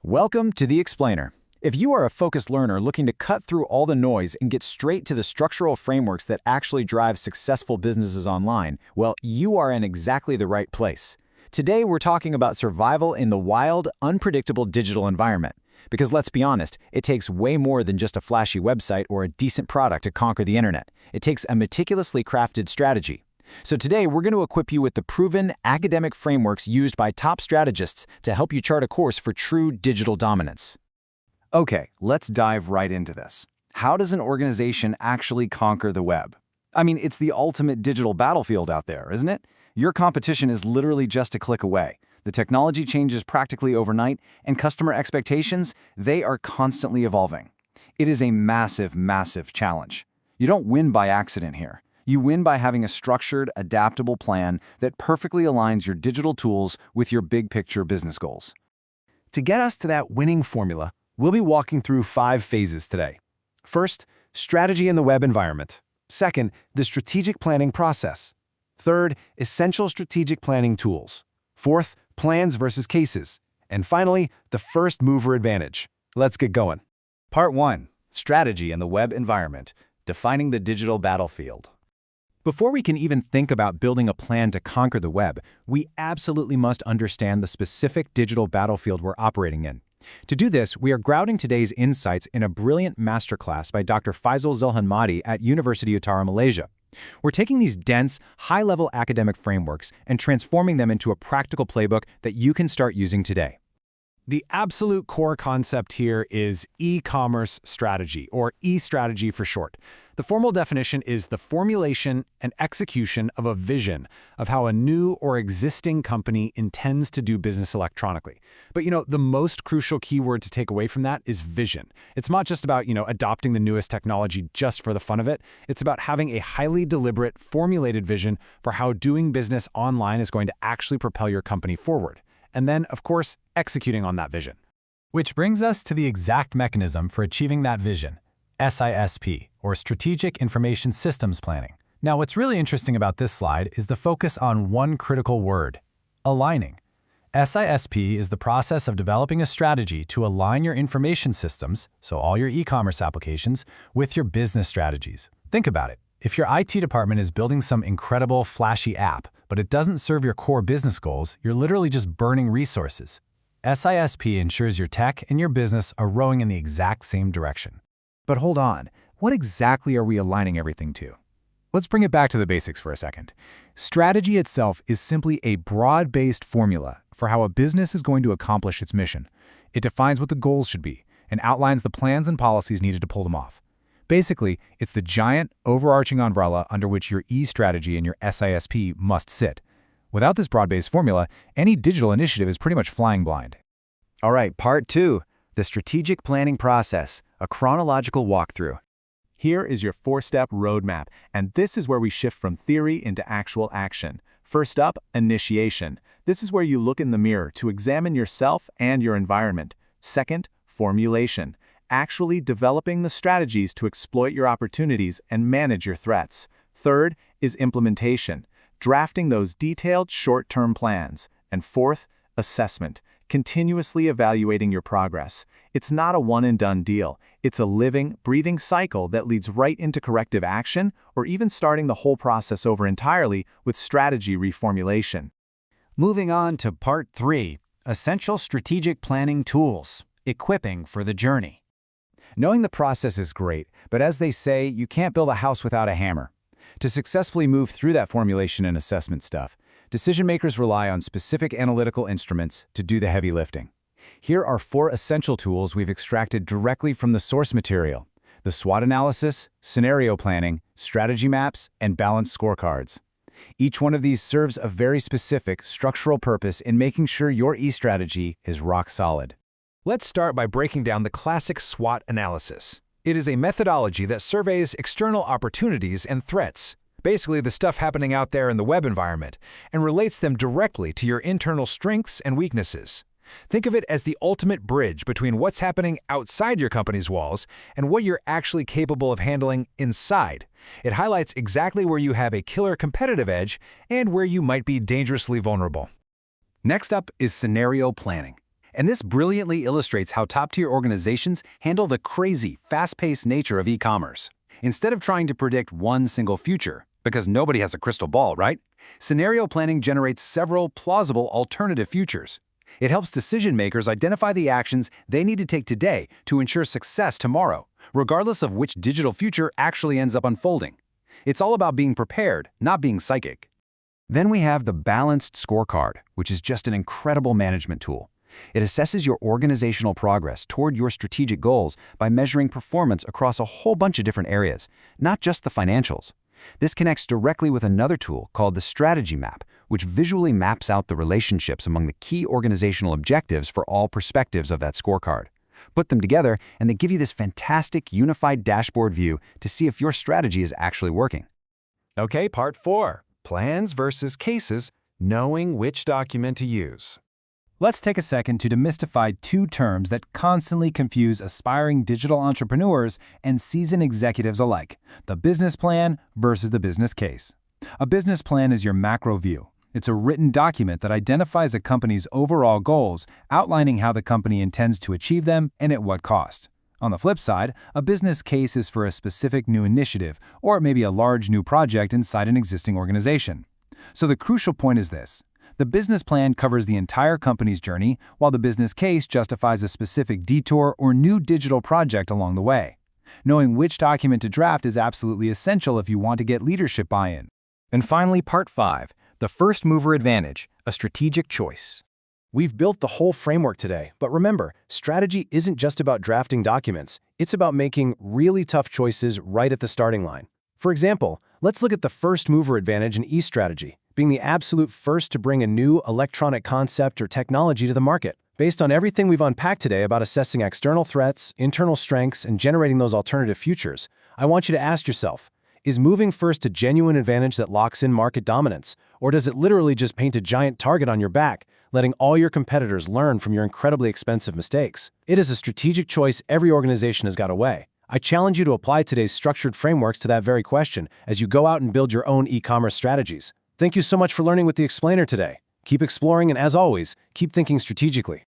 Welcome to The Explainer. If you are a focused learner looking to cut through all the noise and get straight to the structural frameworks that actually drive successful businesses online, well, you are in exactly the right place. Today, we're talking about survival in the wild, unpredictable digital environment. Because let's be honest, it takes way more than just a flashy website or a decent product to conquer the internet. It takes a meticulously crafted strategy. So today, we're going to equip you with the proven academic frameworks used by top strategists to help you chart a course for true digital dominance. Okay, let's dive right into this. How does an organization actually conquer the web? I mean, it's the ultimate digital battlefield out there, isn't it? Your competition is literally just a click away. The technology changes practically overnight, and customer expectations, they are constantly evolving. It is a massive, massive challenge. You don't win by accident here. You win by having a structured, adaptable plan that perfectly aligns your digital tools with your big-picture business goals. To get us to that winning formula, we'll be walking through 5 phases today. First, strategy in the web environment. Second, the strategic planning process. Third, essential strategic planning tools. Fourth, plans versus cases. And finally, the first mover advantage. Let's get going. Part 1. Strategy in the web environment. Defining the digital battlefield. Before we can even think about building a plan to conquer the web, we absolutely must understand the specific digital battlefield we're operating in. To do this, we are grounding today's insights in a brilliant masterclass by Dr. Faisal Zulhanmadi at University Utara, Malaysia. We're taking these dense, high-level academic frameworks and transforming them into a practical playbook that you can start using today. The absolute core concept here is e-commerce strategy, or e-strategy for short. The formal definition is the formulation and execution of a vision of how a new or existing company intends to do business electronically. But the most crucial keyword to take away from that is vision. It's not just about, adopting the newest technology just for the fun of it. It's about having a highly deliberate, formulated vision for how doing business online is going to actually propel your company forward. And then, of course, executing on that vision. Which brings us to the exact mechanism for achieving that vision, SISP, or Strategic Information Systems Planning. Now, what's really interesting about this slide is the focus on one critical word, aligning. SISP is the process of developing a strategy to align your information systems, so all your e-commerce applications, with your business strategies. Think about it. If your IT department is building some incredible, flashy app, but it doesn't serve your core business goals, you're literally just burning resources. SISP ensures your tech and your business are rowing in the exact same direction. But hold on, what exactly are we aligning everything to? Let's bring it back to the basics for a second. Strategy itself is simply a broad-based formula for how a business is going to accomplish its mission. It defines what the goals should be and outlines the plans and policies needed to pull them off. Basically, it's the giant, overarching umbrella under which your E-strategy and your SISP must sit. Without this broad-based formula, any digital initiative is pretty much flying blind. All right, Part 2. The strategic planning process, a chronological walkthrough. Here is your 4-step roadmap, and this is where we shift from theory into actual action. First up, initiation. This is where you look in the mirror to examine yourself and your environment. Second, formulation. Actually developing the strategies to exploit your opportunities and manage your threats. Third is implementation, drafting those detailed short-term plans. And fourth, assessment, continuously evaluating your progress. It's not a one-and-done deal. It's a living, breathing cycle that leads right into corrective action or even starting the whole process over entirely with strategy reformulation. Moving on to Part 3. Essential strategic planning tools, equipping for the journey. Knowing the process is great, but as they say, you can't build a house without a hammer. To successfully move through that formulation and assessment stuff, decision makers rely on specific analytical instruments to do the heavy lifting. Here are 4 essential tools we've extracted directly from the source material: the SWOT analysis, scenario planning, strategy maps, and balanced scorecards. Each one of these serves a very specific structural purpose in making sure your E-strategy is rock solid. Let's start by breaking down the classic SWOT analysis. It is a methodology that surveys external opportunities and threats, basically the stuff happening out there in the web environment, and relates them directly to your internal strengths and weaknesses. Think of it as the ultimate bridge between what's happening outside your company's walls and what you're actually capable of handling inside. It highlights exactly where you have a killer competitive edge and where you might be dangerously vulnerable. Next up is scenario planning. And this brilliantly illustrates how top-tier organizations handle the crazy, fast-paced nature of e-commerce. Instead of trying to predict one single future, because nobody has a crystal ball, right? Scenario planning generates several plausible alternative futures. It helps decision-makers identify the actions they need to take today to ensure success tomorrow, regardless of which digital future actually ends up unfolding. It's all about being prepared, not being psychic. Then we have the Balanced Scorecard, which is just an incredible management tool. It assesses your organizational progress toward your strategic goals by measuring performance across a whole bunch of different areas, not just the financials. This connects directly with another tool called the Strategy Map, which visually maps out the relationships among the key organizational objectives for all perspectives of that scorecard. Put them together, and they give you this fantastic unified dashboard view to see if your strategy is actually working. Okay, part 4. Plans versus cases, knowing which document to use. Let's take a second to demystify two terms that constantly confuse aspiring digital entrepreneurs and seasoned executives alike: the business plan versus the business case. A business plan is your macro view. It's a written document that identifies a company's overall goals, outlining how the company intends to achieve them and at what cost. On the flip side, a business case is for a specific new initiative, or it may be a large new project inside an existing organization. So the crucial point is this: the business plan covers the entire company's journey, while the business case justifies a specific detour or new digital project along the way. Knowing which document to draft is absolutely essential if you want to get leadership buy-in. And finally, part 5, the first mover advantage, a strategic choice. We've built the whole framework today, but remember, strategy isn't just about drafting documents. It's about making really tough choices right at the starting line. For example, let's look at the first mover advantage in e-strategy, being the absolute first to bring a new electronic concept or technology to the market. Based on everything we've unpacked today about assessing external threats, internal strengths, and generating those alternative futures, I want you to ask yourself, is moving first a genuine advantage that locks in market dominance, or does it literally just paint a giant target on your back, letting all your competitors learn from your incredibly expensive mistakes? It is a strategic choice every organization has got to weigh. I challenge you to apply today's structured frameworks to that very question as you go out and build your own e-commerce strategies. Thank you so much for learning with the Explainer today. Keep exploring, and as always, keep thinking strategically.